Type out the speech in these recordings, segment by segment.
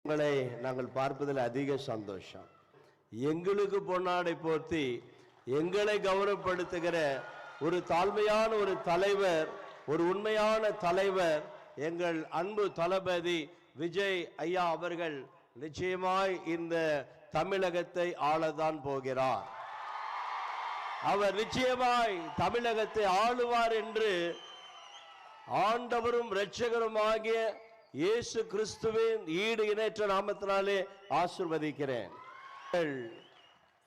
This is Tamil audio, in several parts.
உங்களை நாங்கள் பார்ப்பதில் அதிக சந்தோஷம். எங்களுக்கு பொன்னாடை போர்த்தி எங்களை கௌரவப்படுத்துகிற ஒரு தாழ்மையான ஒரு தலைவர், ஒரு உண்மையான தலைவர் எங்கள் அன்பு தளபதி விஜய் ஐயா அவர்கள் நிச்சயமாய் இந்த தமிழகத்தை ஆளதான் போகிறார். அவர் நிச்சயமாய் தமிழகத்தை ஆளுவார் என்று ஆண்டவரும் இரட்சகருமாகிய இயேசு கிறிஸ்துவின் ஈடு இணைற்ற நாமத்தினாலே ஆசீர்வதிக்கிறேன்.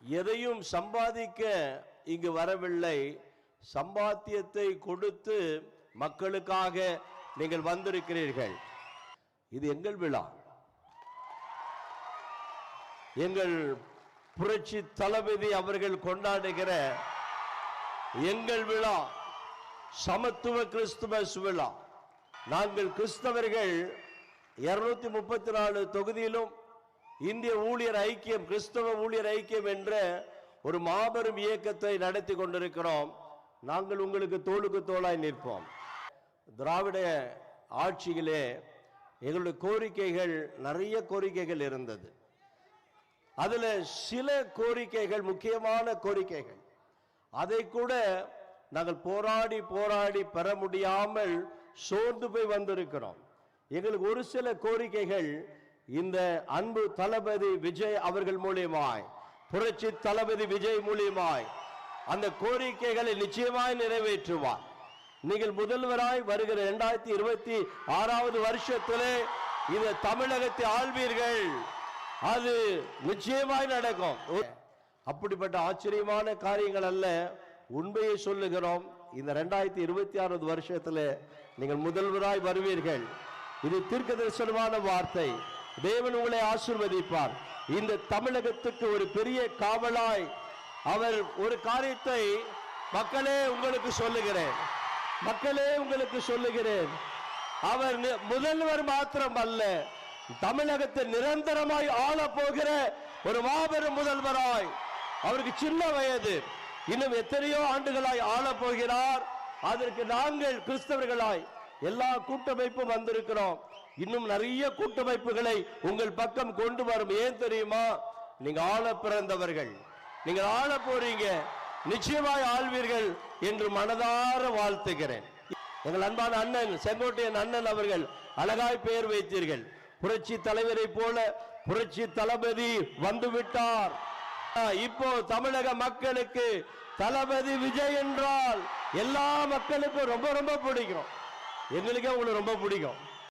எதையும் சம்பாதிக்க இங்கு வரவில்லை, சம்பாத்தியத்தை கொடுத்து மக்களுக்காக நீங்கள் வந்திருக்கிறீர்கள். இது எங்கள் விழா, எங்கள் புரட்சி தளபதி அவர்கள் கொண்டாடுகிற எங்கள் விழா, சமத்துவ கிறிஸ்துமஸ் விழா. நாங்கள் கிறிஸ்தவர்கள் 234 தொகுதியிலும் இந்திய ஊழியர் ஐக்கியம், கிறிஸ்தவ ஊழியர் ஐக்கியம் என்ற ஒரு மாபெரும் இயக்கத்தை நடத்தி கொண்டிருக்கிறோம். நாங்கள் உங்களுக்கு தோளுக்கு தோளாய் நிற்போம். திராவிட ஆட்சியிலே எங்களுடைய கோரிக்கைகள், நிறைய கோரிக்கைகள் இருந்தது. அதுல சில கோரிக்கைகள், முக்கியமான கோரிக்கைகள், அதை கூட நாங்கள் போராடி போராடி பெற முடியாமல் சோர்ந்து போய் வந்திருக்கிறோம். எங்களுக்கு ஒரு சில கோரிக்கைகள் இந்த அன்பு தளபதி விஜய் அவர்கள் மூலியமாய், புரட்சி தளபதி விஜய் மூலியமாய் அந்த கோரிக்கைகளை நிச்சயமாய் நிறைவேற்றுவார். நீங்கள் முதல்வராய் வருகிற 2026 வருஷத்திலே இந்த தமிழகத்தை ஆள்வீர்கள். அது நிச்சயமாய் நடக்கும். அப்படிப்பட்ட ஆச்சரியமான காரியங்கள் அல்ல, உண்மையை சொல்லுகிறோம். இந்த 2026 வருஷத்தில் நீங்கள் முதல்வராய் வருவீர்கள். இது தீர்க்க தரிசனமான வார்த்தை. தேவன் உங்களை ஆசீர்வதிப்பார். இந்த தமிழகத்துக்கு ஒரு பெரிய காவலாய் அவர் ஒரு காரியத்தை மக்களே உங்களுக்கு சொல்லுகிறேன், மக்களே உங்களுக்கு சொல்லுகிறேன். அவர் முதல்வர் மாத்திரம் அல்ல, தமிழகத்தை நிரந்தரமாய் ஆள போகிற ஒரு மாபெரும் முதல்வராய். அவருக்கு சின்ன வயது, இன்னும் எத்தனையோ ஆண்டுகளாய் ஆள போகிறார். அதற்கு நாங்கள் கிறிஸ்தவர்களாய் எல்லா கூட்டமைப்பும் வந்திருக்கிறோம். இன்னும் நிறைய கூட்டமைப்புகளை உங்கள் பக்கம் கொண்டு வரும். ஏன் தெரியுமா? நீங்க ஆள பிறந்தவர்கள், நீங்கள் ஆள போறீங்க, நிச்சயமாய் ஆள்வீர்கள் என்று மனதார வாழ்த்துகிறேன். எங்கள் அன்பான அண்ணன் செங்கோட்டையன் அண்ணன் அவர்கள் அழகாய் பெயர் வைத்தீர்கள். புரட்சி தலைவரை போல புரட்சி தளபதி வந்துவிட்டார். இப்போ தமிழக மக்களுக்கு தளபதி விஜய் என்றால் எல்லா மக்களுக்கும் ரொம்ப ரொம்ப பிடிக்கும். எங்களுக்கே உங்களுக்கு ரொம்ப பிடிக்கும்.